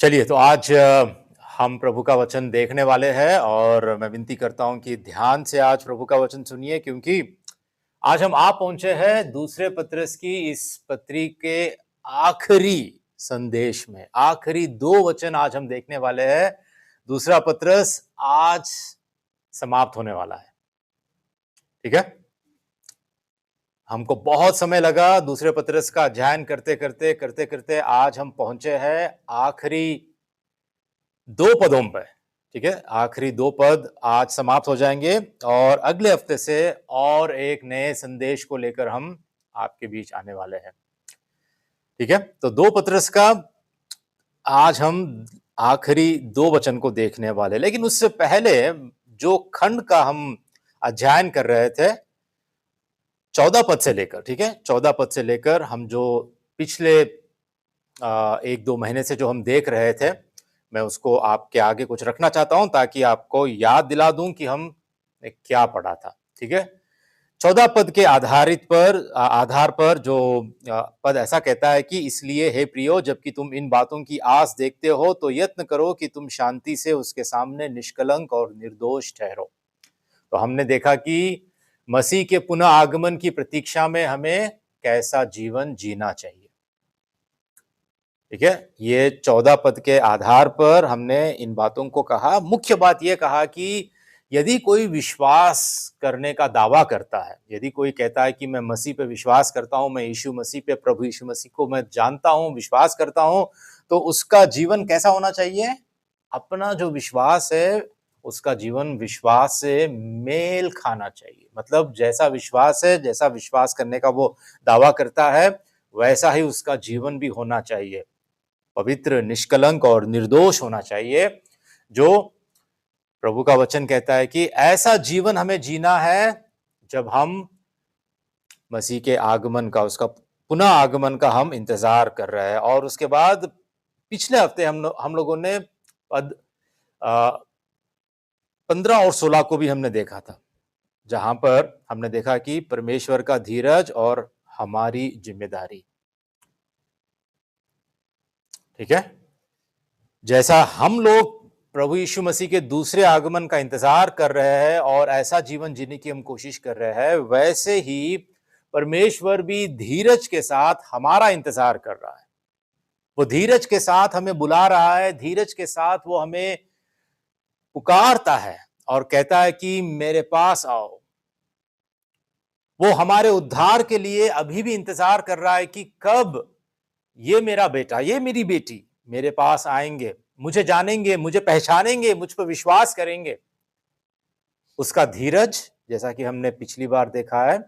चलिए तो आज हम प्रभु का वचन देखने वाले हैं और मैं विनती करता हूं कि ध्यान से आज प्रभु का वचन सुनिए, क्योंकि आज हम आ पहुंचे हैं दूसरे पत्रस की इस पत्री के आखिरी संदेश में। आखिरी दो वचन आज हम देखने वाले हैं। दूसरा पत्रस आज समाप्त होने वाला है। ठीक है, हमको बहुत समय लगा दूसरे पत्रस का अध्ययन करते करते आज हम पहुंचे हैं आखिरी दो पदों पर। ठीक है, आखिरी दो पद आज समाप्त हो जाएंगे और अगले हफ्ते से और एक नए संदेश को लेकर हम आपके बीच आने वाले हैं। ठीक है, तो दो पत्रस का आज हम आखिरी दो वचन को देखने वाले, लेकिन उससे पहले जो खंड का हम अध्ययन कर रहे थे 14 पद से लेकर, ठीक है, 14 पद से लेकर हम जो पिछले एक दो महीने से जो हम देख रहे थे, मैं उसको आपके आगे कुछ रखना चाहता हूं ताकि आपको याद दिला दूं कि हम क्या पढ़ा था। ठीक है, 14 पद के आधार पर जो पद ऐसा कहता है कि इसलिए हे प्रियो, जबकि तुम इन बातों की आस देखते हो तो यत्न करो कि तुम शांति से उसके सामने निष्कलंक और निर्दोष ठहरो। तो हमने देखा कि मसीह के पुनः आगमन की प्रतीक्षा में हमें कैसा जीवन जीना चाहिए। ठीक है, ये 14 पद के आधार पर हमने इन बातों को कहा। मुख्य बात यह कहा कि यदि कोई विश्वास करने का दावा करता है, यदि कोई कहता है कि मैं मसीह पे विश्वास करता हूं, मैं यीशु मसीह पे, प्रभु यीशु मसीह को मैं जानता हूं, विश्वास करता हूं, तो उसका जीवन कैसा होना चाहिए? अपना जो विश्वास है उसका जीवन विश्वास से मेल खाना चाहिए। मतलब जैसा विश्वास है, जैसा विश्वास करने का वो दावा करता है, वैसा ही उसका जीवन भी होना चाहिए। पवित्र, निष्कलंक और निर्दोष होना चाहिए। जो प्रभु का वचन कहता है कि ऐसा जीवन हमें जीना है जब हम मसीह के आगमन का, उसका पुनः आगमन का हम इंतजार कर रहे हैं। और उसके बाद पिछले हफ्ते हम लोगों ने पद 15 और 16 को भी हमने देखा था, जहां पर हमने देखा कि परमेश्वर का धीरज और हमारी जिम्मेदारी। ठीक है, जैसा हम लोग प्रभु यीशु मसीह के दूसरे आगमन का इंतजार कर रहे हैं और ऐसा जीवन जीने की हम कोशिश कर रहे हैं, वैसे ही परमेश्वर भी धीरज के साथ हमारा इंतजार कर रहा है। वो धीरज के साथ हमें बुला रहा है, धीरज के साथ वो हमें पुकारता है और कहता है कि मेरे पास आओ। वो हमारे उद्धार के लिए अभी भी इंतजार कर रहा है कि कब ये मेरा बेटा, ये मेरी बेटी मेरे पास आएंगे, मुझे जानेंगे, मुझे पहचानेंगे, मुझ पर विश्वास करेंगे। उसका धीरज, जैसा कि हमने पिछली बार देखा है,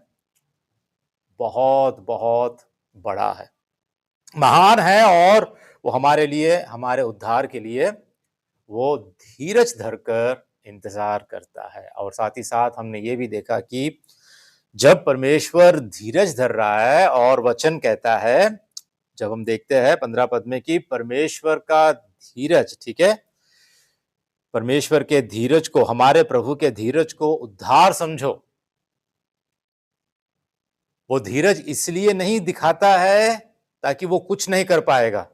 बहुत बहुत बड़ा है, महान है, और वो हमारे लिए, हमारे उद्धार के लिए वो धीरज धरकर इंतजार करता है। और साथ ही साथ हमने ये भी देखा कि जब परमेश्वर धीरज धर रहा है और वचन कहता है, जब हम देखते हैं 15 पद में कि परमेश्वर का धीरज, ठीक है, परमेश्वर के धीरज को, हमारे प्रभु के धीरज को उद्धार समझो। वो धीरज इसलिए नहीं दिखाता है ताकि वो कुछ नहीं कर पाएगा।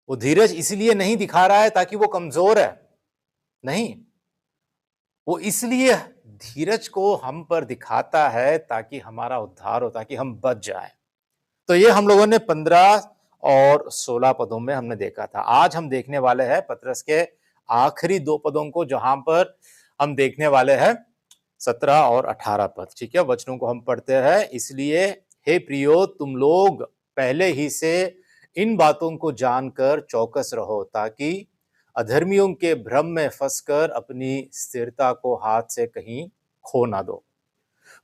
वो धीरज इसलिए नहीं दिखा रहा है ताकि वो कमजोर है, नहीं। वो इसलिए धीरज को हम पर दिखाता है ताकि हमारा उद्धार हो, ताकि हम बच जाए। तो ये हम लोगों ने 15 और 16 पदों में हमने देखा था। आज हम देखने वाले हैं पत्रस के आखिरी दो पदों को, जहां पर हम देखने वाले हैं 17 और 18 पद। ठीक है, वचनों को हम पढ़ते हैं। इसलिए हे प्रियो, तुम लोग पहले ही से इन बातों को जानकर चौकस रहो, ताकि अधर्मियों के भ्रम में फंसकर अपनी स्थिरता को हाथ से कहीं खो ना दो,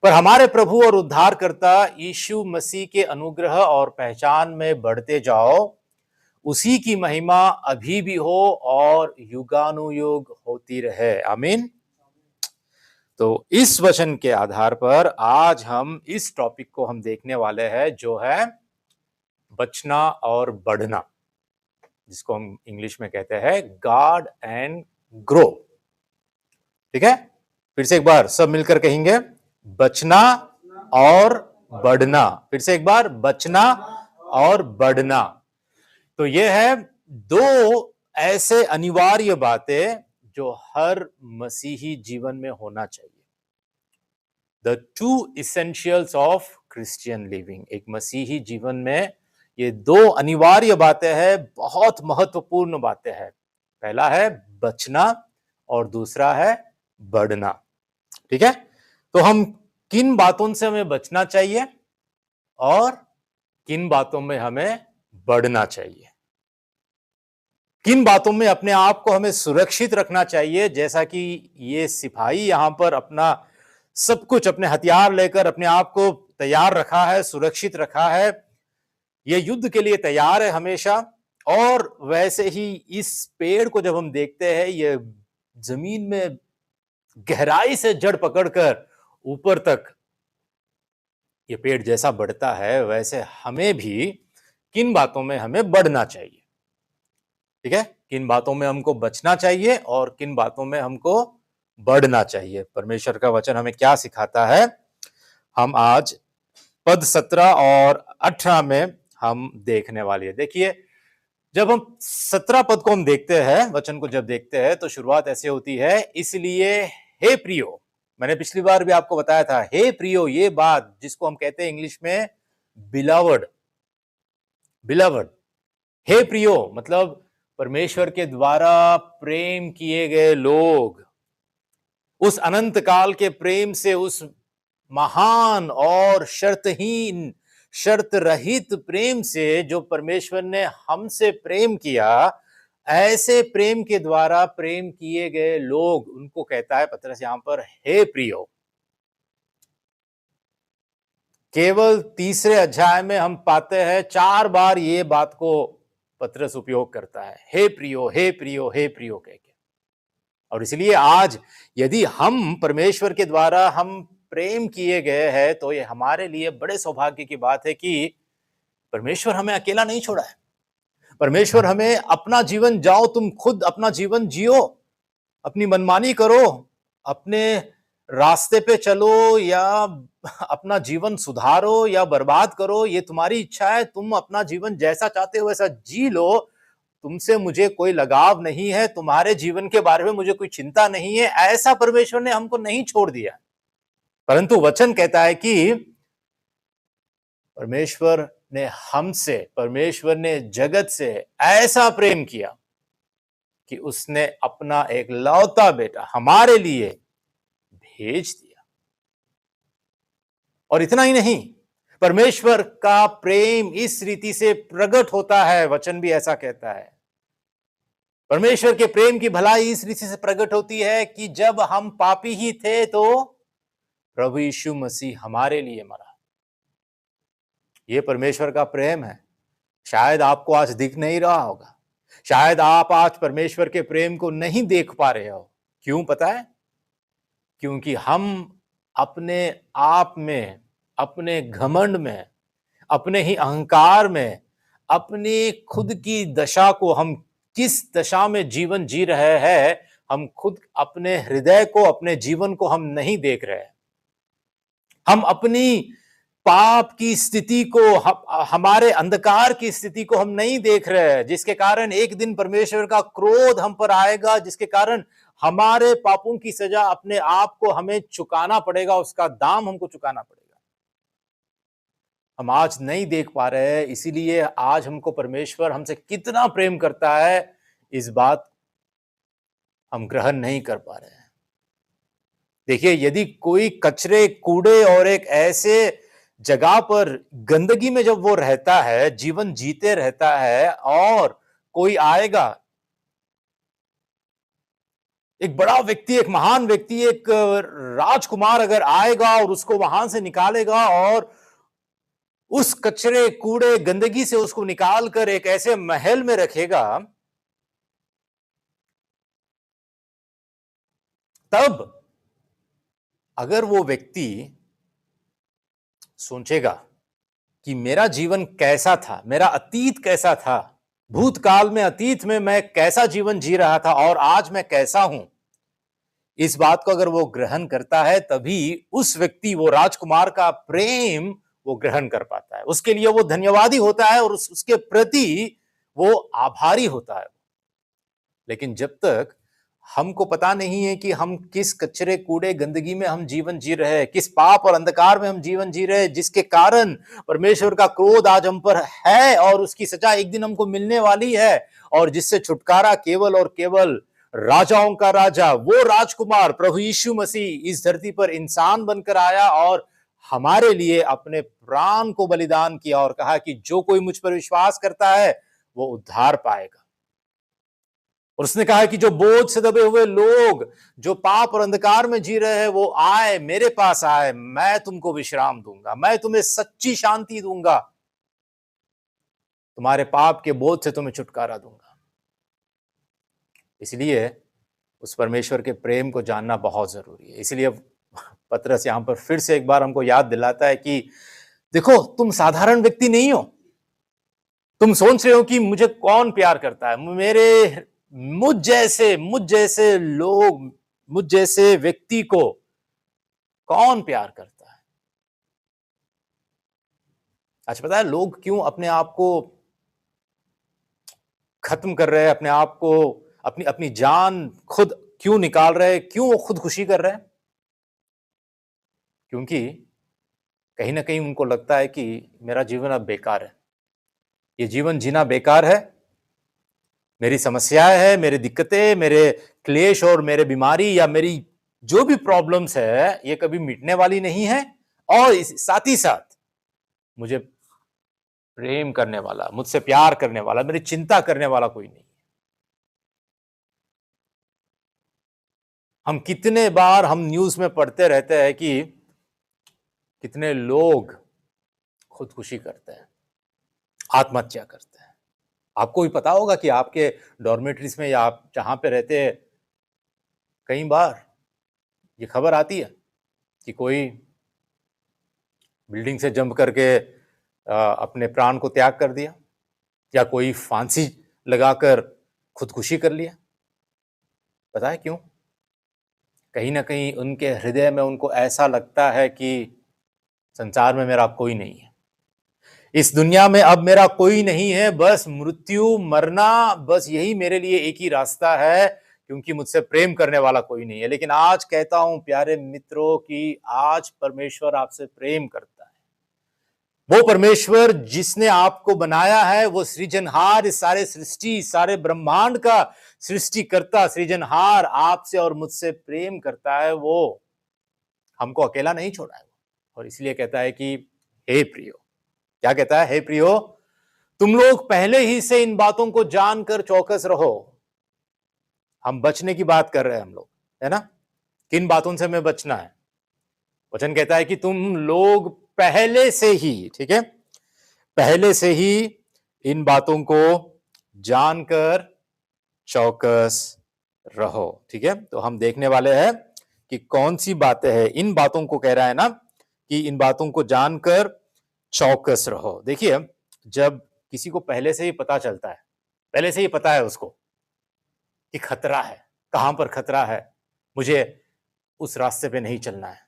पर हमारे प्रभु और उद्धारकर्ता यीशु मसीह के अनुग्रह और पहचान में बढ़ते जाओ। उसी की महिमा अभी भी हो और युगानुयुग होती रहे। आमीन। तो इस वचन के आधार पर आज हम इस टॉपिक को हम देखने वाले हैं, जो है बचना और बढ़ना, जिसको हम इंग्लिश में कहते हैं गार्ड एंड ग्रो। ठीक है, फिर से एक बार सब मिलकर कहेंगे, बचना और बढ़ना। फिर से एक बार, बचना और बढ़ना। तो ये है दो ऐसे अनिवार्य बातें जो हर मसीही जीवन में होना चाहिए। The two essentials of Christian living, एक मसीही जीवन में ये दो अनिवार्य बातें हैं, बहुत महत्वपूर्ण बातें हैं। पहला है बचना और दूसरा है बढ़ना। ठीक है, तो हम किन बातों से हमें बचना चाहिए और किन बातों में हमें बढ़ना चाहिए, किन बातों में अपने आप को हमें सुरक्षित रखना चाहिए। जैसा कि ये सिपाही यहां पर अपना सब कुछ, अपने हथियार लेकर अपने आप को तैयार रखा है, सुरक्षित रखा है, ये युद्ध के लिए तैयार है हमेशा। और वैसे ही इस पेड़ को जब हम देखते हैं, ये जमीन में गहराई से जड़ पकड़कर ऊपर तक ये पेड़ जैसा बढ़ता है, वैसे हमें भी किन बातों में हमें बढ़ना चाहिए। ठीक है, किन बातों में हमको बचना चाहिए और किन बातों में हमको बढ़ना चाहिए। परमेश्वर का वचन हमें क्या सिखाता है, हम आज पद 17 और 18 में हम देखने वाले हैं। देखिए, जब हम 17 पद को हम देखते हैं, वचन को जब देखते हैं, तो शुरुआत ऐसे होती है, इसलिए हे प्रियो। मैंने पिछली बार भी आपको बताया था, हे प्रियो ये बात जिसको हम कहते हैं इंग्लिश में बिलवड। बिलवड, हे प्रियो मतलब परमेश्वर के द्वारा प्रेम किए गए लोग, उस अनंत काल के प्रेम से, उस महान और शर्तहीन, शर्त रहित प्रेम से जो परमेश्वर ने हमसे प्रेम किया, ऐसे प्रेम के द्वारा प्रेम किए गए लोग, उनको कहता है पतरस यहां पर हे प्रियो। केवल तीसरे अध्याय में हम पाते हैं 4 बार ये बात को पतरस उपयोग करता है, हे प्रियो, हे प्रियो, हे प्रियो कह के। और इसलिए आज यदि हम परमेश्वर के द्वारा हम प्रेम किए गए हैं, तो ये हमारे लिए बड़े सौभाग्य की बात है कि परमेश्वर हमें अकेला नहीं छोड़ा है। परमेश्वर हमें अपना जीवन, जाओ तुम खुद अपना जीवन जियो, अपनी मनमानी करो, अपने रास्ते पे चलो, या अपना जीवन सुधारो या बर्बाद करो, ये तुम्हारी इच्छा है, तुम अपना जीवन जैसा चाहते हो वैसा जी लो, तुमसे मुझे कोई लगाव नहीं है, तुम्हारे जीवन के बारे में मुझे कोई चिंता नहीं है, ऐसा परमेश्वर ने हमको नहीं छोड़ दिया। परंतु वचन कहता है कि परमेश्वर ने हमसे, परमेश्वर ने जगत से ऐसा प्रेम किया कि उसने अपना एक लौता बेटा हमारे लिए भेज दिया। और इतना ही नहीं, परमेश्वर का प्रेम इस रीति से प्रकट होता है, वचन भी ऐसा कहता है, परमेश्वर के प्रेम की भलाई इस रीति से प्रकट होती है कि जब हम पापी ही थे तो प्रभु यीशु मसीह हमारे लिए मरा। यह परमेश्वर का प्रेम है। शायद आपको आज दिख नहीं रहा होगा, शायद आप आज परमेश्वर के प्रेम को नहीं देख पा रहे हो। क्यों पता है? क्योंकि हम अपने आप में, अपने घमंड में, अपने ही अहंकार में, अपनी खुद की दशा को, हम किस दशा में जीवन जी रहे हैं, हम खुद अपने हृदय को, अपने जीवन को हम नहीं देख रहे। हम अपनी पाप की स्थिति को, हमारे अंधकार की स्थिति को हम नहीं देख रहे हैं, जिसके कारण एक दिन परमेश्वर का क्रोध हम पर आएगा, जिसके कारण हमारे पापों की सजा अपने आप को हमें चुकाना पड़ेगा, उसका दाम हमको चुकाना पड़ेगा। हम आज नहीं देख पा रहे हैं, इसीलिए आज हमको परमेश्वर हमसे कितना प्रेम करता है, इस बात हम ग्रहण नहीं कर पा रहे हैं। देखिए, यदि कोई कचरे, कूड़े और एक ऐसे जगह पर गंदगी में जब वो रहता है, जीवन जीते रहता है, और कोई आएगा, एक बड़ा व्यक्ति, एक महान व्यक्ति, एक राजकुमार अगर आएगा और उसको वहां से निकालेगा और उस कचरे, कूड़े, गंदगी से उसको निकालकर एक ऐसे महल में रखेगा, तब अगर वो व्यक्ति सोचेगा कि मेरा जीवन कैसा था, मेरा अतीत कैसा था, भूतकाल में, अतीत में मैं कैसा जीवन जी रहा था और आज मैं कैसा हूं, इस बात को अगर वो ग्रहण करता है, तभी उस व्यक्ति, वो राजकुमार का प्रेम वो ग्रहण कर पाता है। उसके लिए वो धन्यवादी होता है और उसके प्रति वो आभारी होता है। लेकिन जब तक हमको पता नहीं है कि हम किस कचरे कूड़े गंदगी में हम जीवन जी रहे हैं, किस पाप और अंधकार में हम जीवन जी रहे हैं, जिसके कारण परमेश्वर का क्रोध आज हम पर है और उसकी सजा एक दिन हमको मिलने वाली है, और जिससे छुटकारा केवल और केवल राजाओं का राजा, वो राजकुमार प्रभु यीशु मसीह इस धरती पर इंसान बनकर आया और हमारे लिए अपने प्राण को बलिदान किया और कहा कि जो कोई मुझ पर विश्वास करता है वो उद्धार पाएगा। और उसने कहा कि जो बोझ से दबे हुए लोग, जो पाप और अंधकार में जी रहे हैं, वो आए, मेरे पास आए, मैं तुमको विश्राम दूंगा, मैं तुम्हें सच्ची शांति दूंगा, तुम्हारे पाप के बोझ से तुम्हें छुटकारा दूंगा। इसलिए उस परमेश्वर के प्रेम को जानना बहुत जरूरी है। इसलिए पतरस यहां पर फिर से एक बार हमको याद दिलाता है कि देखो, तुम साधारण व्यक्ति नहीं हो। तुम सोच रहे हो कि मुझे कौन प्यार करता है, मुझ जैसे लोग, मुझ जैसे व्यक्ति को कौन प्यार करता है। आज पता है लोग क्यों अपने आप को खत्म कर रहे हैं, अपने आप को, अपनी अपनी जान खुद क्यों निकाल रहे हैं, क्यों वो खुदकुशी कर रहे हैं? क्योंकि कहीं ना कहीं उनको लगता है कि मेरा जीवन अब बेकार है, ये जीवन जीना बेकार है, मेरी समस्याएं हैं, मेरी दिक्कतें, मेरे क्लेश और मेरे बीमारी या मेरी जो भी प्रॉब्लम्स है, ये कभी मिटने वाली नहीं है, और साथ ही साथ मुझे प्रेम करने वाला, मुझसे प्यार करने वाला, मेरी चिंता करने वाला कोई नहीं। हम कितने बार हम न्यूज में पढ़ते रहते हैं कि कितने लोग खुदकुशी करते हैं, आत्महत्या करते हैं। आपको भी पता होगा कि आपके डॉर्मेटरीज में या आप जहां पे रहते हैं, कई बार ये खबर आती है कि कोई बिल्डिंग से जंप करके अपने प्राण को त्याग कर दिया, या कोई फांसी लगाकर खुदकुशी कर लिया। पता है क्यों? कहीं ना कहीं उनके हृदय में उनको ऐसा लगता है कि संसार में मेरा कोई नहीं है, इस दुनिया में अब मेरा कोई नहीं है, बस मृत्यु, मरना, बस यही मेरे लिए एक ही रास्ता है, क्योंकि मुझसे प्रेम करने वाला कोई नहीं है। लेकिन आज कहता हूं प्यारे मित्रों कि आज परमेश्वर आपसे प्रेम करता है। वो परमेश्वर जिसने आपको बनाया है, वो सृजनहार, इस सारे सृष्टि, सारे ब्रह्मांड का सृष्टिकर्ता, सृजनहार आपसे और मुझसे प्रेम करता है। वो हमको अकेला नहीं छोड़ा है, और इसलिए कहता है कि हे प्रियो, क्या कहता है? हे प्रियो, तुम लोग पहले ही से इन बातों को जानकर चौकस रहो। हम बचने की बात कर रहे हैं हम लोग, है ना? किन बातों से हमें बचना है? वचन कहता है कि तुम लोग पहले से ही, ठीक है, पहले से ही इन बातों को जानकर चौकस रहो। ठीक है, तो हम देखने वाले हैं कि कौन सी बातें हैं। इन बातों को कह रहा है ना कि इन बातों को जानकर चौकस रहो। देखिए, जब किसी को पहले से ही पता चलता है, पहले से ही पता है उसको कि खतरा है, कहां पर खतरा है, मुझे उस रास्ते पे नहीं चलना है,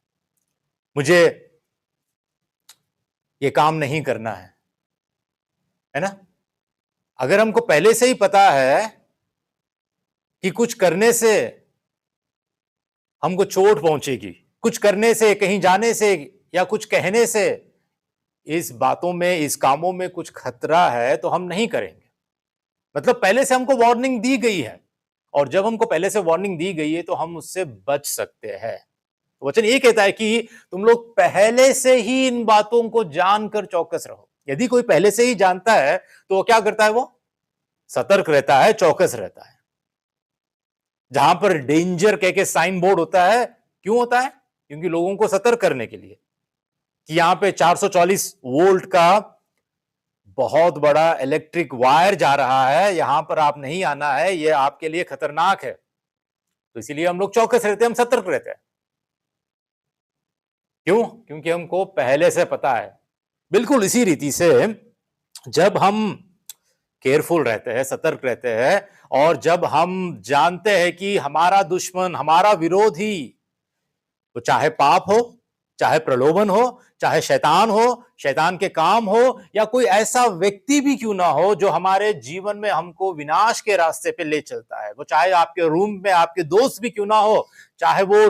मुझे ये काम नहीं करना है ना? अगर हमको पहले से ही पता है कि कुछ करने से हमको चोट पहुंचेगी, कुछ करने से, कहीं जाने से या कुछ कहने से इस बातों में, इस कामों में कुछ खतरा है, तो हम नहीं करेंगे। मतलब पहले से हमको वार्निंग दी गई है, और जब हमको पहले से वार्निंग दी गई है तो हम उससे बच सकते हैं। तो वचन ये कहता है कि तुम लोग पहले से ही इन बातों को जानकर चौकस रहो। यदि कोई पहले से ही जानता है तो वो क्या करता है? वो सतर्क रहता है, चौकस रहता है। जहां पर डेंजर कह के साइन बोर्ड होता है, क्यों होता है? क्योंकि लोगों को सतर्क करने के लिए कि यहां पे 440 वोल्ट का बहुत बड़ा इलेक्ट्रिक वायर जा रहा है, यहां पर आप नहीं आना है, यह आपके लिए खतरनाक है। तो इसीलिए हम लोग चौकस रहते हैं, हम सतर्क रहते हैं। क्यों? क्योंकि हमको पहले से पता है। बिल्कुल इसी रीति से जब हम केयरफुल रहते हैं, सतर्क रहते हैं, और जब हम जानते हैं कि हमारा दुश्मन, हमारा विरोधी, वो चाहे पाप हो, चाहे प्रलोभन हो, चाहे शैतान हो, शैतान के काम हो, या कोई ऐसा व्यक्ति भी क्यों ना हो जो हमारे जीवन में हमको विनाश के रास्ते पे ले चलता है। वो चाहे आपके रूम में आपके दोस्त भी क्यों ना हो, चाहे वो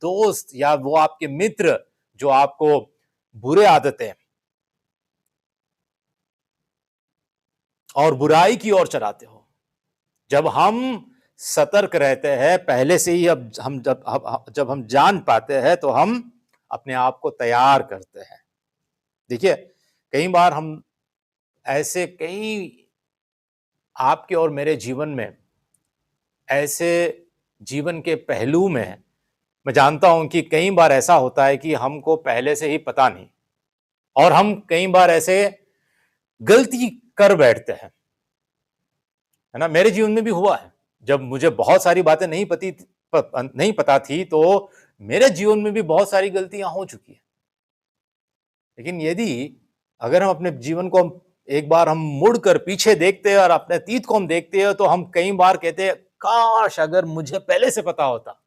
दोस्त या वो आपके मित्र जो आपको बुरे आदतें और बुराई की ओर चलाते हो। जब हम सतर्क रहते हैं पहले से ही, अब हम जब हम जान पाते हैं तो हम अपने आप को तैयार करते हैं। देखिए, कई बार हम ऐसे कई आपके और मेरे जीवन में ऐसे जीवन के पहलू में मैं जानता हूं कि कई बार ऐसा होता है कि हमको पहले से ही पता नहीं, और हम कई बार ऐसे गलती कर बैठते हैं, है ना। मेरे जीवन में भी हुआ है, जब मुझे बहुत सारी बातें नहीं पता थी, तो मेरे जीवन में भी बहुत सारी गलतियां हो चुकी है। लेकिन यदि अगर हम अपने जीवन को एक बार हम मुड़कर पीछे देखते हैं और अपने अतीत को हम देखते हैं, तो हम कई बार कहते हैं, काश अगर मुझे पहले से पता होता,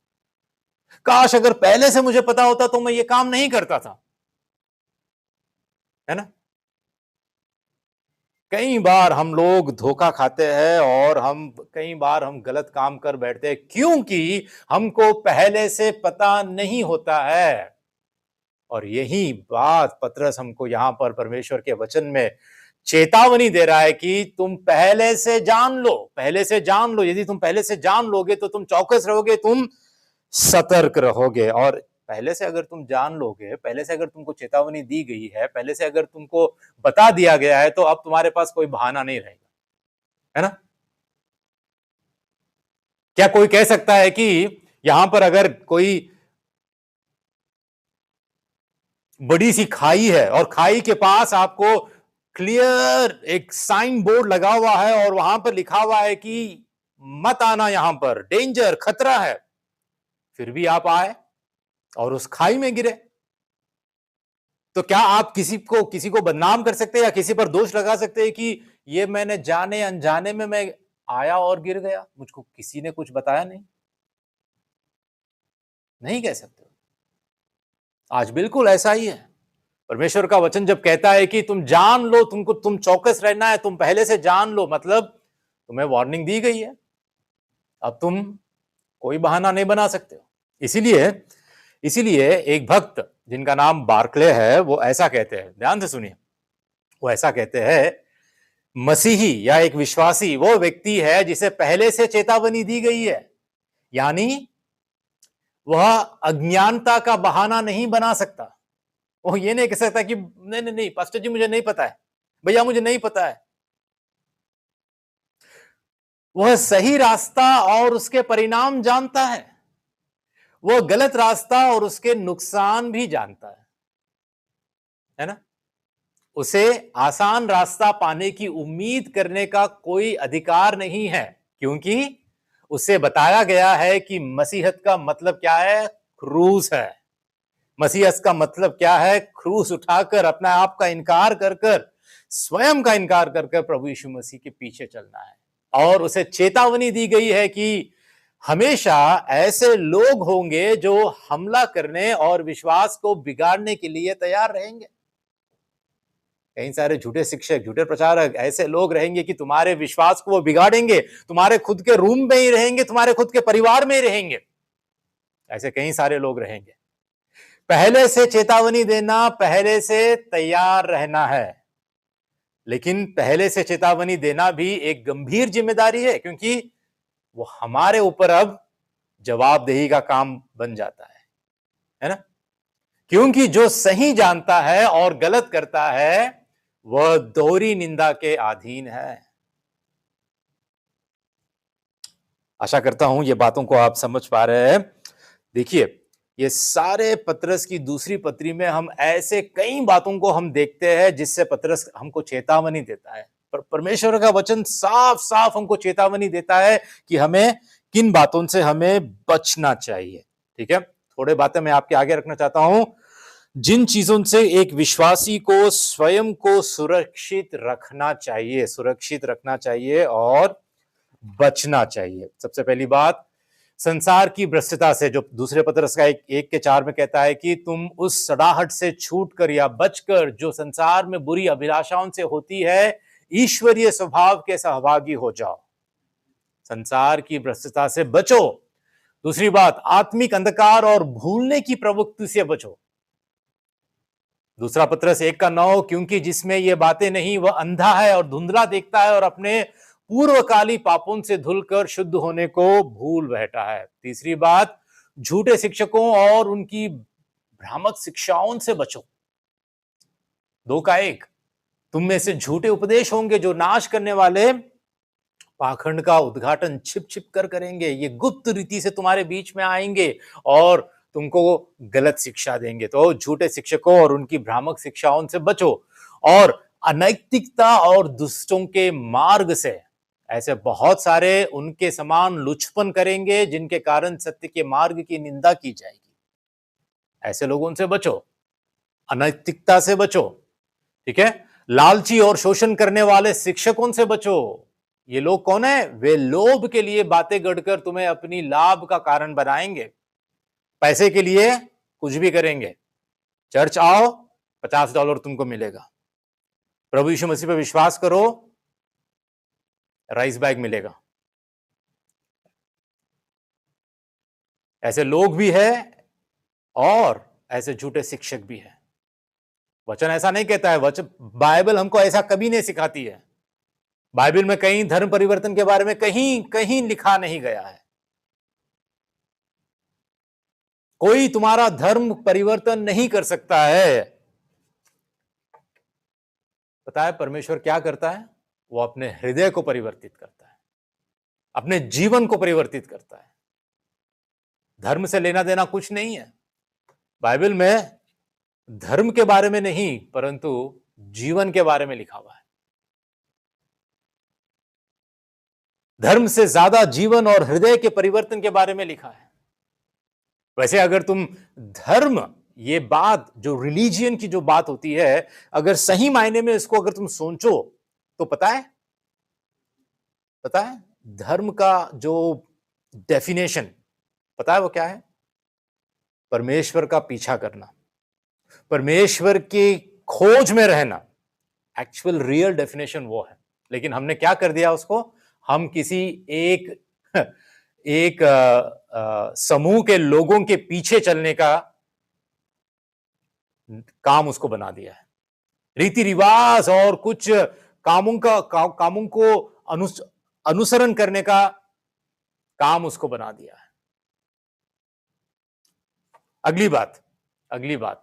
काश अगर पहले से मुझे पता होता तो मैं ये काम नहीं करता था, है ना। कई बार हम लोग धोखा खाते हैं और कई बार हम गलत काम कर बैठते हैं, क्योंकि हमको पहले से पता नहीं होता है। और यही बात पतरस हमको यहां पर परमेश्वर के वचन में चेतावनी दे रहा है कि तुम पहले से जान लो, पहले से जान लो। यदि तुम पहले से जान लोगे तो तुम चौकस रहोगे, तुम सतर्क रहोगे। और पहले से अगर तुम जान लोगे, पहले से अगर तुमको चेतावनी दी गई है, पहले से अगर तुमको बता दिया गया है, तो अब तुम्हारे पास कोई बहाना नहीं रहेगा, है ना। क्या कोई कह सकता है कि यहां पर अगर कोई बड़ी सी खाई है और खाई के पास आपको क्लियर एक साइन बोर्ड लगा हुआ है और वहां पर लिखा हुआ है कि मत आना, यहां पर डेंजर, खतरा है, फिर भी आप आए और उस खाई में गिरे, तो क्या आप किसी को बदनाम कर सकते हैं या किसी पर दोष लगा सकते हैं कि ये मैंने जाने अनजाने में मैं आया और गिर गया, मुझको किसी ने कुछ बताया नहीं? नहीं कह सकते। आज बिल्कुल ऐसा ही है। परमेश्वर का वचन जब कहता है कि तुम जान लो, तुम चौकस रहना है, तुम पहले से जान लो, मतलब तुम्हें वार्निंग दी गई है, अब तुम कोई बहाना नहीं बना सकते हो। इसीलिए एक भक्त जिनका नाम बार्कले है, वो ऐसा कहते हैं, ध्यान से सुनिए, वो ऐसा कहते हैं, मसीही या एक विश्वासी वो व्यक्ति है जिसे पहले से चेतावनी दी गई है, यानी वह अज्ञानता का बहाना नहीं बना सकता। वो ये नहीं कह सकता कि नहीं नहीं नहीं पास्टर जी मुझे नहीं पता है, भैया मुझे नहीं पता है। वह सही रास्ता और उसके परिणाम जानता है, वह गलत रास्ता और उसके नुकसान भी जानता है ना। उसे आसान रास्ता पाने की उम्मीद करने का कोई अधिकार नहीं है, क्योंकि उसे बताया गया है कि मसीहत का मतलब क्या है, क्रूस है। मसीहत का मतलब क्या है, क्रूस उठाकर अपने आप का इनकार कर कर, स्वयं का इनकार कर कर प्रभु यीशु मसीह के पीछे चलना है। और उसे चेतावनी दी गई है कि हमेशा ऐसे लोग होंगे जो हमला करने और विश्वास को बिगाड़ने के लिए तैयार रहेंगे। कई सारे झूठे शिक्षक, झूठे प्रचारक, ऐसे लोग रहेंगे कि तुम्हारे विश्वास को वो बिगाड़ेंगे, तुम्हारे खुद के रूम में ही रहेंगे, तुम्हारे खुद के परिवार में ही रहेंगे। ऐसे कई सारे लोग रहेंगे। पहले से चेतावनी देना, पहले से तैयार रहना है, लेकिन पहले से चेतावनी देना भी एक गंभीर जिम्मेदारी है, क्योंकि वो हमारे ऊपर अब जवाबदेही का काम बन जाता है ना। क्योंकि जो सही जानता है और गलत करता है, वह दोहरी निंदा के अधीन है। आशा करता हूं ये बातों को आप समझ पा रहे हैं। देखिए, ये सारे पतरस की दूसरी पत्री में हम ऐसे कई बातों को हम देखते हैं जिससे पतरस हमको चेतावनी देता है। पर परमेश्वर का वचन साफ साफ हमको चेतावनी देता है कि हमें किन बातों से हमें बचना चाहिए। ठीक है, थोड़े बातें मैं आपके आगे रखना चाहता हूं, जिन चीजों से एक विश्वासी को स्वयं को सुरक्षित रखना चाहिए और बचना चाहिए। सबसे पहली बात, संसार की भ्रष्टता से, जो दूसरे पत्रस का 1:4 में कहता है कि तुम उस सड़ाहट से छूटकर या बचकर जो संसार में बुरी अभिलाषाओं से होती है, ईश्वरीय स्वभाव के सहभागी हो जाओ। संसार की भ्रष्टता से बचो। दूसरी बात, आत्मिक अंधकार और भूलने की प्रवृत्ति से बचो। दूसरा पत्रस 1:9, क्योंकि जिसमें ये बातें नहीं वह अंधा है और धुंधला देखता है और अपने पूर्वकाली पापों से धुलकर शुद्ध होने को भूल बैठा है। तीसरी बात, झूठे शिक्षकों और उनकी भ्रामक शिक्षाओं से बचो। 2 का 1, तुम में से झूठे उपदेश होंगे जो नाश करने वाले पाखंड का उद्घाटन छिप छिप कर करेंगे। ये गुप्त रीति से तुम्हारे बीच में आएंगे और तुमको गलत शिक्षा देंगे। तो झूठे शिक्षकों और उनकी भ्रामक शिक्षाओं से बचो और अनैतिकता और दुष्टों के मार्ग से, ऐसे बहुत सारे उनके समान लुचपन करेंगे जिनके कारण सत्य के मार्ग की निंदा की जाएगी। ऐसे लोगों से बचो, अनैतिकता से बचो। ठीक है, लालची और शोषण करने वाले शिक्षकों से बचो। ये लोग कौन है? वे लोभ के लिए बातें गढ़कर तुम्हें अपनी लाभ का कारण बनाएंगे। पैसे के लिए कुछ भी करेंगे। चर्च आओ, $50 तुमको मिलेगा। प्रभु यीशु मसीह पर विश्वास करो, राइस बैग मिलेगा। ऐसे लोग भी है और ऐसे झूठे शिक्षक भी है। वचन ऐसा नहीं कहता है, वचन, बाइबल हमको ऐसा कभी नहीं सिखाती है। बाइबल में कहीं धर्म परिवर्तन के बारे में कहीं कहीं लिखा नहीं गया है। कोई तुम्हारा धर्म परिवर्तन नहीं कर सकता है। पता है परमेश्वर क्या करता है? वो अपने हृदय को परिवर्तित करता है, अपने जीवन को परिवर्तित करता है। धर्म से लेना देना कुछ नहीं है। बाइबल में धर्म के बारे में नहीं, परंतु जीवन के बारे में लिखा हुआ है। धर्म से ज्यादा जीवन और हृदय के परिवर्तन के बारे में लिखा है। वैसे अगर तुम धर्म, ये बात जो रिलीजियन की जो बात होती है, अगर सही मायने में इसको अगर तुम सोचो तो पता है धर्म का जो डेफिनेशन पता है वो क्या है? परमेश्वर का पीछा करना, परमेश्वर की खोज में रहना। एक्चुअल रियल डेफिनेशन वो है। लेकिन हमने क्या कर दिया उसको? हम किसी एक समूह के लोगों के पीछे चलने का काम उसको बना दिया है। रीति रिवाज और कुछ कामों को अनुसरण करने का काम उसको बना दिया है। अगली बात,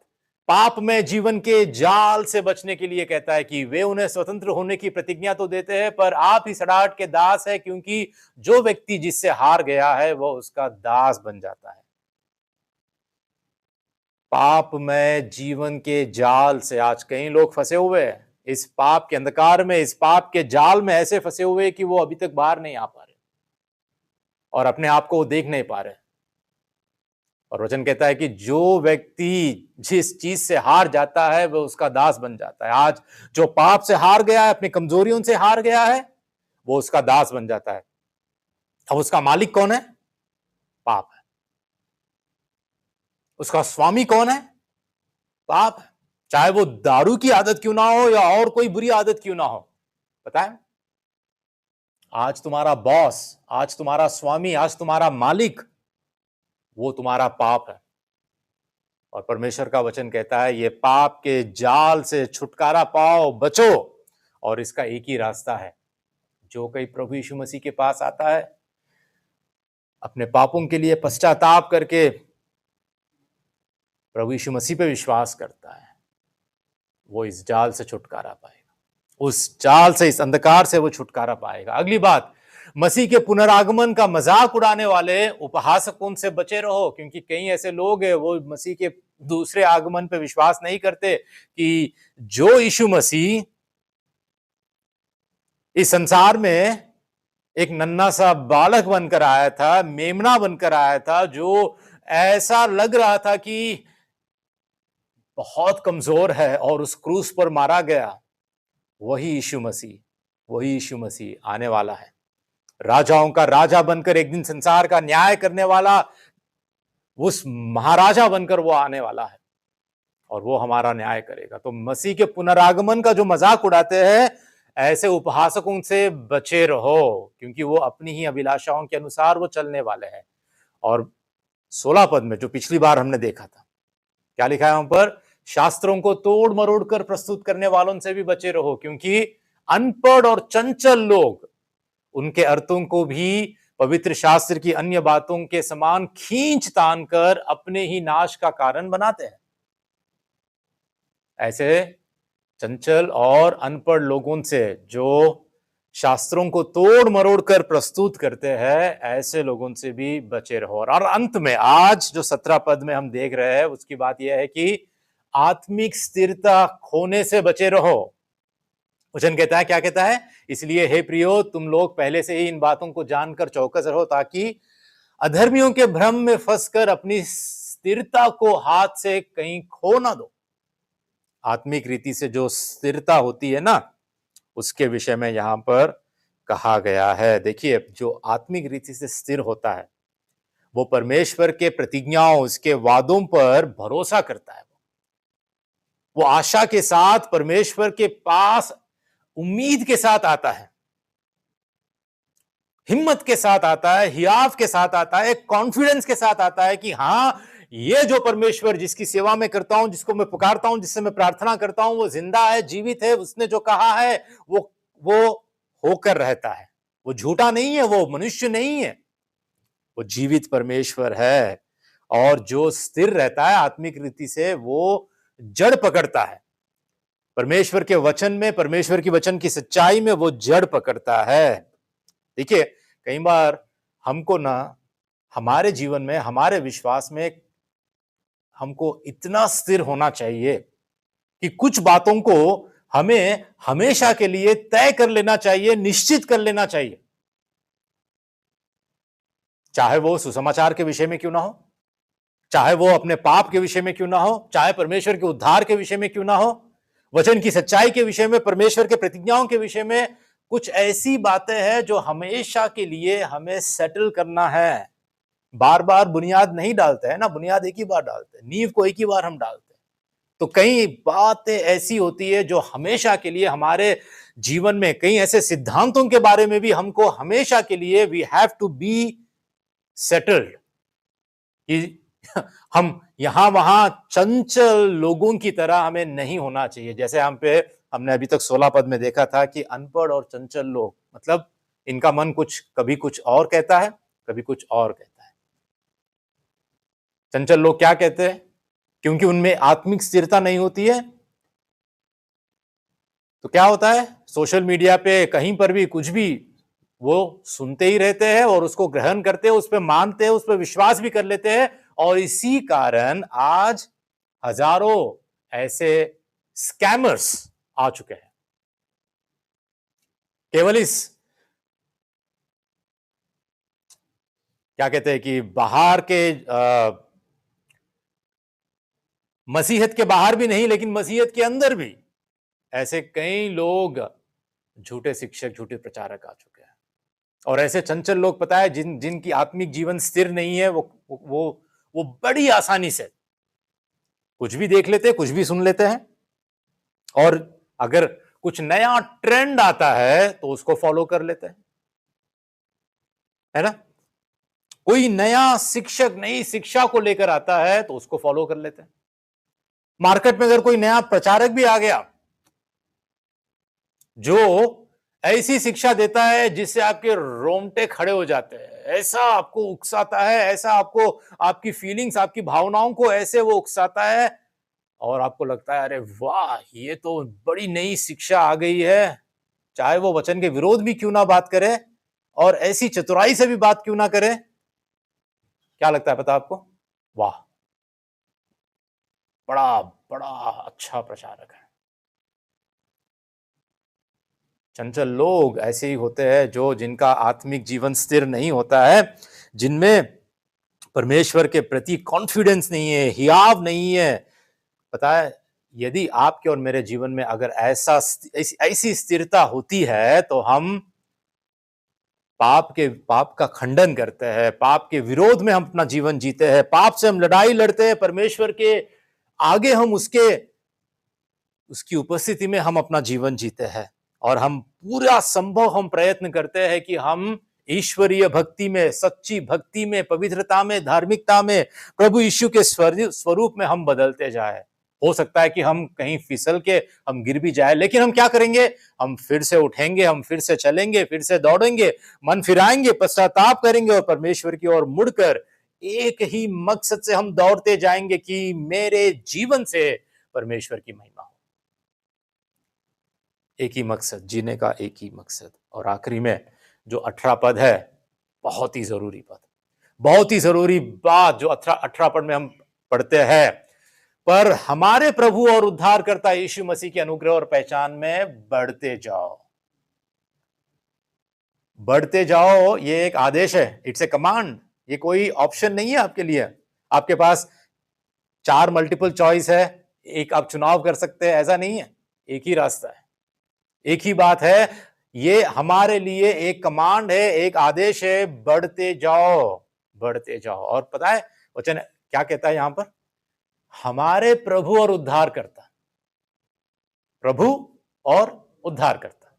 पाप में जीवन के जाल से बचने के लिए कहता है कि वे उन्हें स्वतंत्र होने की प्रतिज्ञा तो देते हैं, पर आप ही सड़ाहट के दास है, क्योंकि जो व्यक्ति जिससे हार गया है वह उसका दास बन जाता है। पाप में जीवन के जाल से आज कई लोग फंसे हुए हैं। इस पाप के अंधकार में, इस पाप के जाल में ऐसे फंसे हुए कि वो अभी तक बाहर नहीं आ पा रहे और अपने आप को देख नहीं पा रहे। और वचन कहता है कि जो व्यक्ति जिस चीज से हार जाता है वह उसका दास बन जाता है। आज जो पाप से हार गया है, अपनी कमजोरियों से हार गया है, वो उसका दास बन जाता है। अब उसका मालिक कौन है? पाप है। उसका स्वामी कौन है? पाप है। चाहे वो दारू की आदत क्यों ना हो या और कोई बुरी आदत क्यों ना हो। पता है, आज तुम्हारा बॉस, आज तुम्हारा स्वामी, आज तुम्हारा मालिक, वो तुम्हारा पाप है। और परमेश्वर का वचन कहता है ये पाप के जाल से छुटकारा पाओ, बचो। और इसका एक ही रास्ता है, जो कोई प्रभु यीशु मसीह के पास आता है, अपने पापों के लिए पश्चाताप करके प्रभु यीशु मसीह पे विश्वास करता है, वो इस जाल से छुटकारा पाएगा। उस जाल से, इस अंधकार से वो छुटकारा पाएगा। अगली बात, मसीह के पुनरागमन का मजाक उड़ाने वाले उपहासकों से बचे रहो, क्योंकि कई ऐसे लोग हैं वो मसीह के दूसरे आगमन पे विश्वास नहीं करते कि जो यीशु मसीह इस संसार में एक नन्हा सा बालक बनकर आया था, मेमना बनकर आया था, जो ऐसा लग रहा था कि बहुत कमजोर है और उस क्रूस पर मारा गया, वही यीशु मसीह आने वाला है। राजाओं का राजा बनकर एक दिन संसार का न्याय करने वाला, उस महाराजा बनकर वो आने वाला है और वो हमारा न्याय करेगा। तो मसीह के पुनरागमन का जो मजाक उड़ाते हैं, ऐसे उपहासकों से बचे रहो, क्योंकि वो अपनी ही अभिलाषाओं के अनुसार वो चलने वाले हैं। और 16 पद में जो पिछली बार हमने देखा था, क्या लिखा है वहां पर? शास्त्रों को तोड़ मरोड़ कर प्रस्तुत करने वालों से भी बचे रहो, क्योंकि अनपढ़ और चंचल लोग उनके अर्थों को भी पवित्र शास्त्र की अन्य बातों के समान खींच तान कर अपने ही नाश का कारण बनाते हैं। ऐसे चंचल और अनपढ़ लोगों से, जो शास्त्रों को तोड़ मरोड़ कर प्रस्तुत करते हैं, ऐसे लोगों से भी बचे रहो। और अंत में आज जो 17 पद में हम देख रहे हैं, उसकी बात यह है कि आत्मिक स्थिरता खोने से बचे रहो। वचन कहता है, क्या कहता है? इसलिए हे प्रियो, तुम लोग पहले से ही इन बातों को जानकर चौकस रहो, ताकि अधर्मियों के भ्रम में फंसकर अपनी स्थिरता को हाथ से कहीं खो ना दो। आत्मिक रीति से जो स्थिरता होती है ना, उसके विषय में यहां पर कहा गया है। देखिए, जो आत्मिक रीति से स्थिर होता है, वो परमेश्वर के प्रतिज्ञाओं, उसके वादों पर भरोसा करता है। वो आशा के साथ परमेश्वर के पास उम्मीद के साथ आता है, हिम्मत के साथ आता है, हियाव के साथ आता है, कॉन्फिडेंस के साथ आता है कि हां, ये जो परमेश्वर जिसकी सेवा में करता हूं, जिसको मैं पुकारता हूं, जिससे मैं प्रार्थना करता हूं, वो जिंदा है, जीवित है, उसने जो कहा है वो होकर रहता है। वो झूठा नहीं है, वो मनुष्य नहीं है, वो जीवित परमेश्वर है। और जो स्थिर रहता है आत्मिक रीति से, वो जड़ पकड़ता है परमेश्वर के वचन में, परमेश्वर की वचन की सच्चाई में वो जड़ पकड़ता है। देखिए, कई बार हमको ना, हमारे जीवन में, हमारे विश्वास में हमको इतना स्थिर होना चाहिए कि कुछ बातों को हमें हमेशा के लिए तय कर लेना चाहिए, निश्चित कर लेना चाहिए। चाहे वो सुसमाचार के विषय में क्यों ना हो, चाहे वो अपने पाप के विषय में क्यों ना हो, चाहे परमेश्वर के उद्धार के विषय में क्यों ना हो, वचन की सच्चाई के विषय में, परमेश्वर के प्रतिज्ञाओं के विषय में, कुछ ऐसी बातें हैं जो हमेशा के लिए हमें सेटल करना है। बार बार बुनियाद नहीं डालते हैं ना, बुनियाद एक ही बार डालते हैं, नींव को एक ही बार हम डालते हैं। तो कई बातें ऐसी होती है जो हमेशा के लिए हमारे जीवन में, कई ऐसे सिद्धांतों के बारे में भी हमको हमेशा के लिए we have to be settled, कि हम यहां वहां चंचल लोगों की तरह हमें नहीं होना चाहिए। जैसे हमने अभी तक 16 पद में देखा था कि अनपढ़ और चंचल लोग, मतलब इनका मन कभी कुछ और कहता है, कभी कुछ और कहता है। चंचल लोग क्या कहते हैं? क्योंकि उनमें आत्मिक स्थिरता नहीं होती है, तो क्या होता है, सोशल मीडिया पे कहीं पर भी कुछ भी वो सुनते ही रहते हैं और उसको ग्रहण करते हैं, उस पर मानते हैं, उस पर विश्वास भी कर लेते हैं। और इसी कारण आज हजारों ऐसे स्कैमर्स आ चुके हैं, केवल इस, क्या कहते हैं कि बाहर के मसीहत के बाहर भी नहीं, लेकिन मसीहत के अंदर भी ऐसे कई लोग, झूठे शिक्षक, झूठे प्रचारक आ चुके हैं। और ऐसे चंचल लोग, पता है, जिनकी आत्मिक जीवन स्थिर नहीं है, वो बड़ी आसानी से कुछ भी देख लेते हैं, कुछ भी सुन लेते हैं, और अगर कुछ नया ट्रेंड आता है तो उसको फॉलो कर लेते हैं, है ना। कोई नया शिक्षक नई शिक्षा को लेकर आता है तो उसको फॉलो कर लेते हैं। मार्केट में अगर कोई नया प्रचारक भी आ गया जो ऐसी शिक्षा देता है जिससे आपके रोंगटे खड़े हो जाते हैं, ऐसा आपको उकसाता है, ऐसा आपको, आपकी फीलिंग्स, आपकी भावनाओं को ऐसे वो उकसाता है, और आपको लगता है अरे वाह, ये तो बड़ी नई शिक्षा आ गई है, चाहे वो वचन के विरोध भी क्यों ना बात करे और ऐसी चतुराई से भी बात क्यों ना करे। क्या लगता है पता आपको? वाह, बड़ा बड़ा अच्छा प्रचारक है। चंचल लोग ऐसे ही होते हैं जो, जिनका आत्मिक जीवन स्थिर नहीं होता है, जिनमें परमेश्वर के प्रति कॉन्फिडेंस नहीं है, हियाव नहीं है। पता है, यदि आपके और मेरे जीवन में अगर ऐसी स्थिरता होती है तो हम पाप का खंडन करते हैं, पाप के विरोध में हम अपना जीवन जीते हैं, पाप से हम लड़ाई लड़ते हैं, परमेश्वर के आगे हम उसकी उपस्थिति में हम अपना जीवन जीते हैं और हम पूरा संभव हम प्रयत्न करते हैं कि हम ईश्वरीय भक्ति में, सच्ची भक्ति में, पवित्रता में, धार्मिकता में, प्रभु यीशु के स्वरूप में हम बदलते जाए। हो सकता है कि हम कहीं फिसल के हम गिर भी जाए, लेकिन हम क्या करेंगे? हम फिर से उठेंगे, हम फिर से चलेंगे, फिर से दौड़ेंगे, मन फिराएंगे, पश्चाताप करेंगे और परमेश्वर की ओर मुड़कर एक ही मकसद से हम दौड़ते जाएंगे कि मेरे जीवन से परमेश्वर की महिमा हो। एक ही मकसद, जीने का एक ही मकसद। और आखिरी में जो 18 पद है, बहुत ही जरूरी पद, बहुत ही जरूरी बात जो 18 पद में हम पढ़ते हैं, पर हमारे प्रभु और उद्धारकर्ता यीशु मसीह के अनुग्रह और पहचान में बढ़ते जाओ। बढ़ते जाओ, ये एक आदेश है, इट्स ए कमांड। ये कोई ऑप्शन नहीं है आपके लिए। आपके पास 4 मल्टीपल चॉइस है, एक आप चुनाव कर सकते हैं, ऐसा नहीं है। एक ही रास्ता है, एक ही बात है। ये हमारे लिए एक कमांड है, एक आदेश है, बढ़ते जाओ, बढ़ते जाओ। और पता है वचन क्या कहता है यहां पर? हमारे प्रभु और उद्धारकर्ता, प्रभु और उद्धारकर्ता।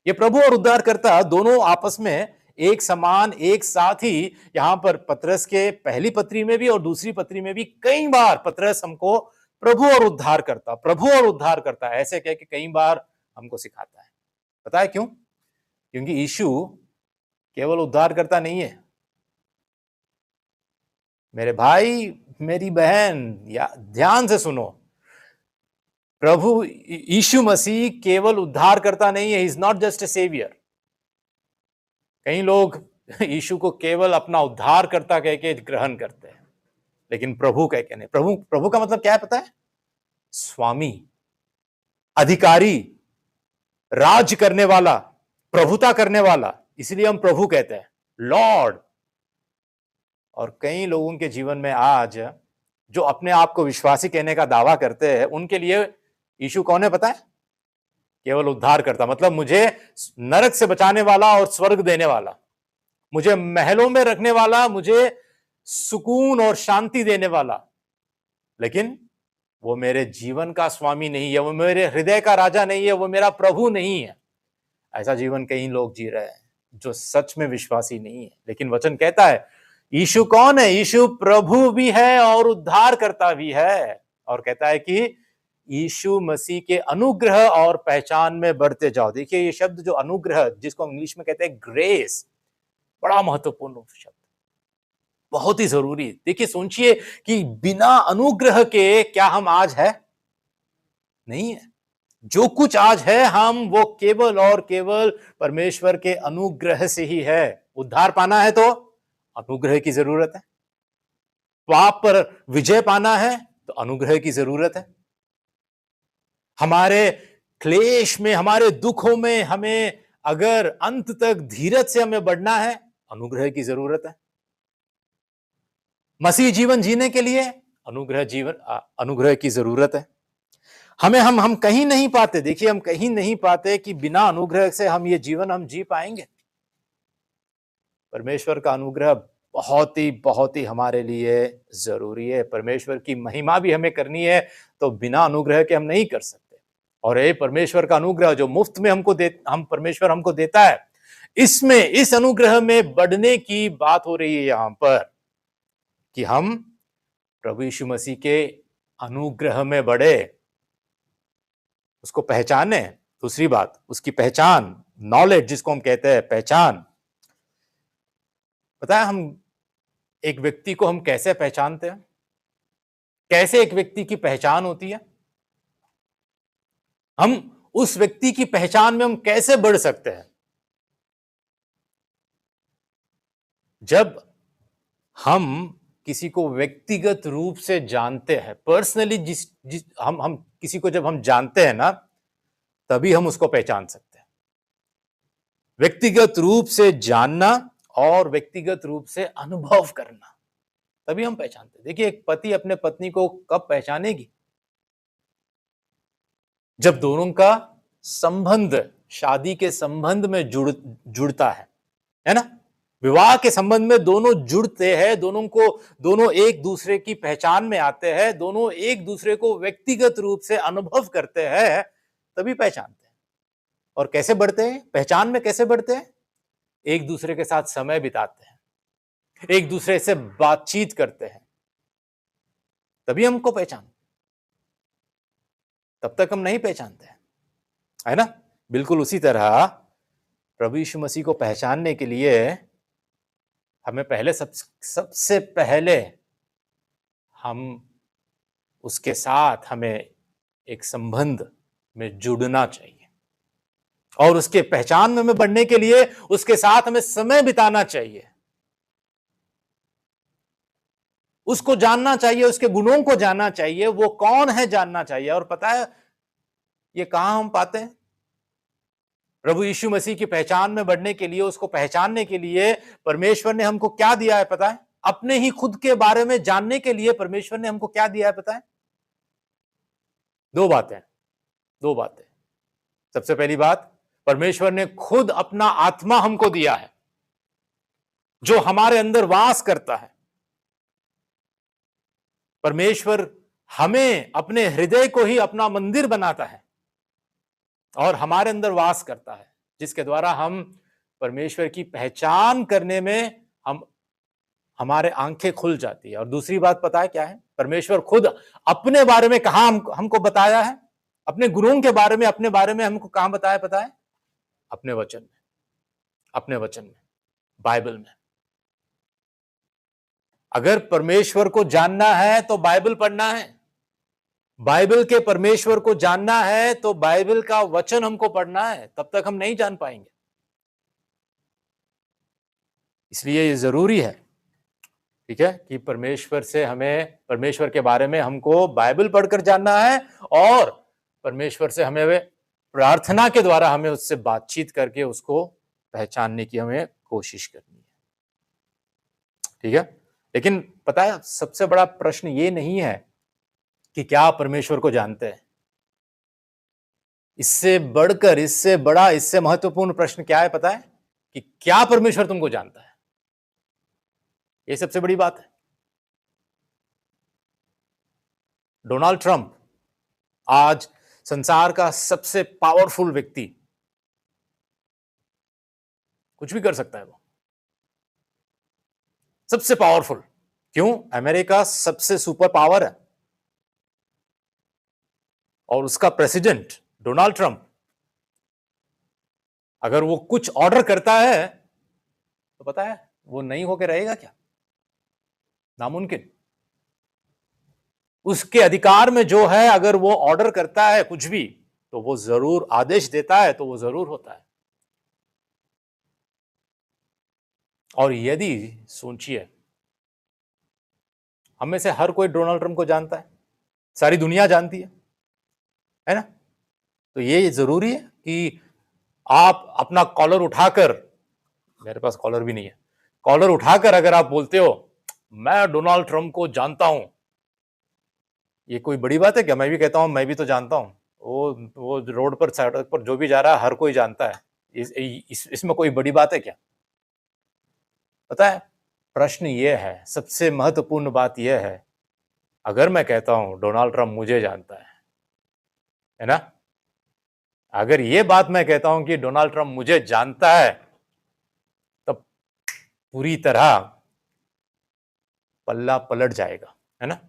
ये प्रभु और उद्धारकर्ता दोनों आपस में एक समान, एक साथ ही यहां पर पतरस के पहली पत्री में भी और दूसरी पत्री में भी कई बार पतरस हमको प्रभु और उद्धारकर्ता, प्रभु और उद्धारकर्ता ऐसे कह के कई बार हमको सिखाता है। पता है क्यों? क्योंकि यीशु केवल उद्धारकर्ता नहीं है। मेरे भाई, मेरी बहन, या ध्यान से सुनो, प्रभु यीशु मसीह केवल उद्धारकर्ता नहीं है। He is not just a saviour. कई लोग यीशु को केवल अपना उद्धारकर्ता कह के ग्रहण करते हैं, लेकिन प्रभु कह के नहीं। प्रभु का मतलब क्या है पता है? स्वामी, अधिकारी, राज करने वाला, प्रभुता करने वाला, इसलिए हम प्रभु कहते हैं, लॉर्ड। और कई लोगों के जीवन में आज जो अपने आप को विश्वासी कहने का दावा करते हैं, उनके लिए यीशु कौन है पता है? केवल उद्धार करता, मतलब मुझे नरक से बचाने वाला और स्वर्ग देने वाला, मुझे महलों में रखने वाला, मुझे सुकून और शांति देने वाला। लेकिन वो मेरे जीवन का स्वामी नहीं है, वो मेरे हृदय का राजा नहीं है, वो मेरा प्रभु नहीं है। ऐसा जीवन कई लोग जी रहे हैं जो सच में विश्वासी नहीं है। लेकिन वचन कहता है यीशु कौन है? यीशु प्रभु भी है और उद्धारकर्ता भी है। और कहता है कि यीशु मसीह के अनुग्रह और पहचान में बढ़ते जाओ। देखिए ये शब्द जो अनुग्रह, जिसको इंग्लिश में कहते हैं ग्रेस, बड़ा महत्वपूर्ण शब्द, बहुत ही जरूरी। देखिए सोचिए कि बिना अनुग्रह के क्या हम आज है? नहीं है। जो कुछ आज है हम, वो केवल और केवल परमेश्वर के अनुग्रह से ही है। उद्धार पाना है तो अनुग्रह की जरूरत है। पाप पर विजय पाना है तो अनुग्रह की जरूरत है। हमारे क्लेश में, हमारे दुखों में हमें अगर अंत तक धीरज से हमें बढ़ना है, अनुग्रह की जरूरत है। मसीह जीवन जीने के लिए अनुग्रह की जरूरत है। हम कहीं नहीं पाते। देखिए हम कहीं नहीं पाते कि बिना अनुग्रह से हम ये जीवन हम जी पाएंगे। परमेश्वर का अनुग्रह बहुत ही हमारे लिए जरूरी है। परमेश्वर की महिमा भी हमें करनी है तो बिना अनुग्रह के हम नहीं कर सकते। और ये परमेश्वर का अनुग्रह जो मुफ्त में परमेश्वर हमको देता है, इसमें, इस अनुग्रह में बढ़ने की बात हो रही है यहां पर, कि हम प्रभु यीशु मसीह के अनुग्रह में बढ़े, उसको पहचाने। दूसरी बात, उसकी पहचान, नॉलेज जिसको हम कहते हैं, पहचान। पता है हम एक व्यक्ति को हम कैसे पहचानते हैं? कैसे एक व्यक्ति की पहचान होती है? हम उस व्यक्ति की पहचान में हम कैसे बढ़ सकते हैं? जब हम किसी को व्यक्तिगत रूप से जानते हैं, पर्सनली हम किसी को जब हम जानते हैं ना, तभी हम उसको पहचान सकते हैं। व्यक्तिगत रूप से जानना और व्यक्तिगत रूप से अनुभव करना, तभी हम पहचानते हैं। देखिए एक पति अपने पत्नी को कब पहचानेगी? जब दोनों का संबंध शादी के संबंध में जुड़ता है, है ना। विवाह के संबंध में दोनों जुड़ते हैं, दोनों एक दूसरे की पहचान में आते हैं, दोनों एक दूसरे को व्यक्तिगत रूप से अनुभव करते हैं, तभी पहचानते हैं। और कैसे बढ़ते हैं, पहचान में कैसे बढ़ते हैं? एक दूसरे के साथ समय बिताते हैं, एक दूसरे से बातचीत करते हैं, तभी हमको पहचान। तब तक हम नहीं पहचानते हैं, है ना। बिल्कुल उसी तरह प्रभु यीशु मसीह को पहचानने के लिए हमें सबसे पहले हम उसके साथ हमें एक संबंध में जुड़ना चाहिए, और उसके पहचान में बढ़ने के लिए उसके साथ हमें समय बिताना चाहिए, उसको जानना चाहिए, उसके गुणों को जानना चाहिए, वो कौन है जानना चाहिए। और पता है ये कहां हम पाते हैं? प्रभु यीशु मसीह की पहचान में बढ़ने के लिए, उसको पहचानने के लिए परमेश्वर ने हमको क्या दिया है पता है? अपने ही खुद के बारे में जानने के लिए परमेश्वर ने हमको क्या दिया है पता है? दो बातें। सबसे पहली बात, परमेश्वर ने खुद अपना आत्मा हमको दिया है, जो हमारे अंदर वास करता है। परमेश्वर हमें अपने हृदय को ही अपना मंदिर बनाता है और हमारे अंदर वास करता है, जिसके द्वारा हम परमेश्वर की पहचान करने में हमारे आंखें खुल जाती है। और दूसरी बात पता है क्या है? परमेश्वर खुद अपने बारे में कहां हमको बताया है, अपने गुणों के बारे में, अपने बारे में हमको कहां बताया पता है? अपने वचन में, बाइबल में। अगर परमेश्वर को जानना है तो बाइबल पढ़ना है, बाइबल के परमेश्वर को जानना है तो बाइबल का वचन हमको पढ़ना है, तब तक हम नहीं जान पाएंगे। इसलिए ये जरूरी है, ठीक है, कि परमेश्वर के बारे में हमको बाइबल पढ़कर जानना है, और परमेश्वर से हमें प्रार्थना के द्वारा हमें उससे बातचीत करके उसको पहचानने की हमें कोशिश करनी है, ठीक है। लेकिन पता है सबसे बड़ा प्रश्न ये नहीं है कि क्या आप परमेश्वर को जानते हैं। इससे बढ़कर, इससे महत्वपूर्ण प्रश्न क्या है पता है? कि क्या परमेश्वर तुमको जानता है। ये सबसे बड़ी बात है। डोनाल्ड ट्रंप आज संसार का सबसे पावरफुल व्यक्ति, कुछ भी कर सकता है वो, सबसे पावरफुल। क्यों? अमेरिका सबसे सुपर पावर है, और उसका प्रेसिडेंट डोनाल्ड ट्रंप, अगर वो कुछ ऑर्डर करता है तो पता है वो नहीं होके रहेगा क्या? नामुमकिन। उसके अधिकार में जो है, अगर वो ऑर्डर करता है कुछ भी, तो वो जरूर आदेश देता है, तो वो जरूर होता है। और यदि सोचिए, हम में से हर कोई डोनाल्ड ट्रंप को जानता है, सारी दुनिया जानती है ना। तो ये जरूरी है कि आप अपना कॉलर उठाकर, मेरे पास कॉलर भी नहीं है, कॉलर उठाकर अगर आप बोलते हो मैं डोनाल्ड ट्रंप को जानता हूं, ये कोई बड़ी बात है क्या? मैं भी कहता हूं मैं भी तो जानता हूं। वो रोड पर, सड़क पर जो भी जा रहा है हर कोई जानता है। इसमें कोई बड़ी बात है क्या? पता है प्रश्न ये है, सबसे महत्वपूर्ण बात यह है, अगर मैं कहता हूं डोनाल्ड ट्रंप मुझे जानता है ना, अगर ये बात मैं कहता हूं कि डोनाल्ड ट्रंप मुझे जानता है, तब पूरी तरह पल्ला पलट जाएगा, है ना।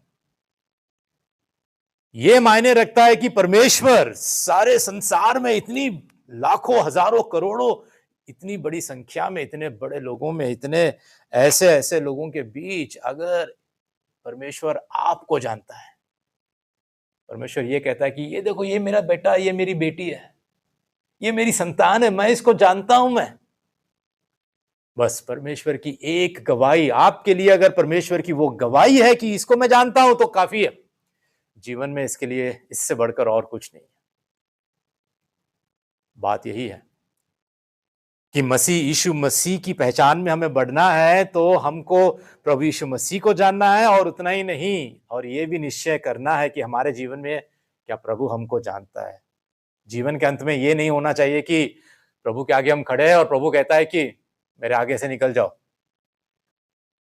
ये मायने रखता है कि परमेश्वर सारे संसार में इतनी लाखों, हजारों, करोड़ों, इतनी बड़ी संख्या में, इतने बड़े लोगों में, इतने ऐसे ऐसे लोगों के बीच, अगर परमेश्वर आपको जानता है, परमेश्वर ये कहता है कि ये देखो, ये मेरा बेटा, ये मेरी बेटी है, ये मेरी संतान है, मैं इसको जानता हूं। मैं बस परमेश्वर की एक गवाही आपके लिए, अगर परमेश्वर की वो गवाही है कि इसको मैं जानता हूं, तो काफी है। जीवन में इसके लिए, इससे बढ़कर और कुछ नहीं है। बात यही है कि यीशु मसीह की पहचान में हमें बढ़ना है, तो हमको प्रभु यीशु मसीह को जानना है, और उतना ही नहीं, और ये भी निश्चय करना है कि हमारे जीवन में क्या प्रभु हमको जानता है। जीवन के अंत में ये नहीं होना चाहिए कि प्रभु के आगे हम खड़े हैं और प्रभु कहता है कि मेरे आगे से निकल जाओ,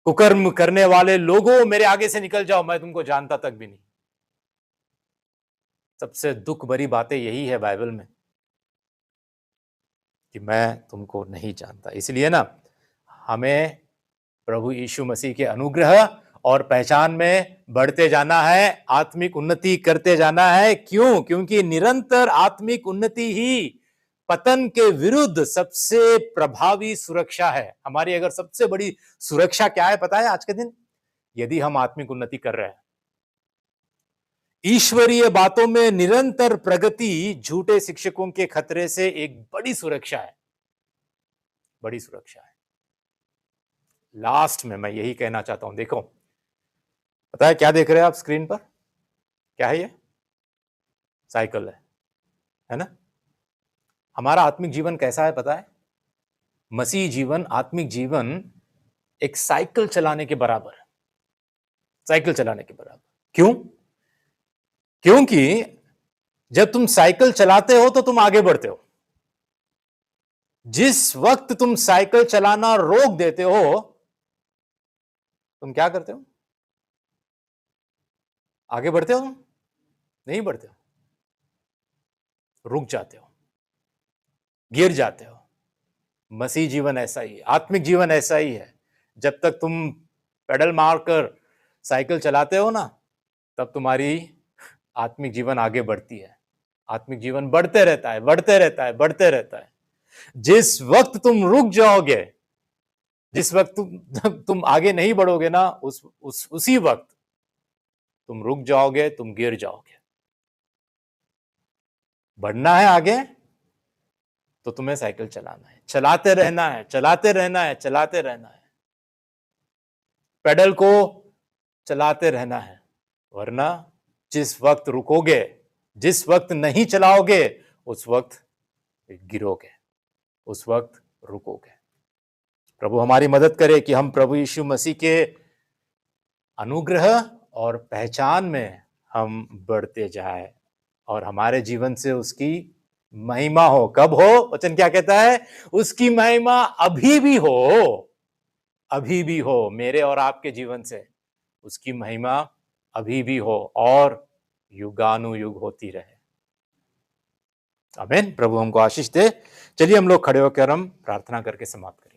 कुकर्म करने वाले लोगों मेरे आगे से निकल जाओ, मैं तुमको जानता तक भी नहीं। सबसे दुख भरी बातें यही है बाइबल में कि मैं तुमको नहीं जानता। इसलिए ना हमें प्रभु यीशु मसीह के अनुग्रह और पहचान में बढ़ते जाना है, आत्मिक उन्नति करते जाना है। क्यों? क्योंकि निरंतर आत्मिक उन्नति ही पतन के विरुद्ध सबसे प्रभावी सुरक्षा है। हमारी अगर सबसे बड़ी सुरक्षा क्या है पता है आज के दिन? यदि हम आत्मिक उन्नति कर रहे हैं, ईश्वरीय बातों में निरंतर प्रगति झूठे शिक्षकों के खतरे से एक बड़ी सुरक्षा है, बड़ी सुरक्षा है। लास्ट में मैं यही कहना चाहता हूं, देखो पता है क्या देख रहे हैं आप स्क्रीन पर? क्या है ये? साइकिल है ना? हमारा आत्मिक जीवन कैसा है पता है? मसीह जीवन, आत्मिक जीवन एक साइकिल चलाने के बराबर है, साइकिल चलाने के बराबर। क्यों? क्योंकि जब तुम साइकिल चलाते हो तो तुम आगे बढ़ते हो। जिस वक्त तुम साइकिल चलाना रोक देते हो, तुम क्या करते हो? आगे बढ़ते हो? तुम नहीं बढ़ते हो, रुक जाते हो, गिर जाते हो। मसीह जीवन ऐसा ही है, आत्मिक जीवन ऐसा ही है। जब तक तुम पेडल मारकर साइकिल चलाते हो ना, तब तुम्हारी आत्मिक जीवन आगे बढ़ती है। आत्मिक जीवन बढ़ते रहता है, बढ़ते रहता है, बढ़ते रहता है। जिस वक्त तुम रुक जाओगे, जिस वक्त तुम आगे नहीं बढ़ोगे ना, उसी वक्त तुम रुक जाओगे, तुम गिर जाओगे। बढ़ना है आगे तो तुम्हें साइकिल चलाना है, चलाते रहना है, चलाते रहना है, चलाते रहना है, पेडल को चलाते रहना है। वरना जिस वक्त रुकोगे, जिस वक्त नहीं चलाओगे, उस वक्त गिरोगे, उस वक्त रुकोगे। प्रभु हमारी मदद करे कि हम प्रभु यीशु मसीह के अनुग्रह और पहचान में हम बढ़ते जाए और हमारे जीवन से उसकी महिमा हो। कब हो? वचन क्या कहता है? उसकी महिमा अभी भी हो, अभी भी हो। मेरे और आपके जीवन से उसकी महिमा अभी भी हो और युगानुयुग होती रहे। आमीन। प्रभु हमको आशीष दे। चलिए हम लोग खड़े होकर हम प्रार्थना करके समाप्त करें।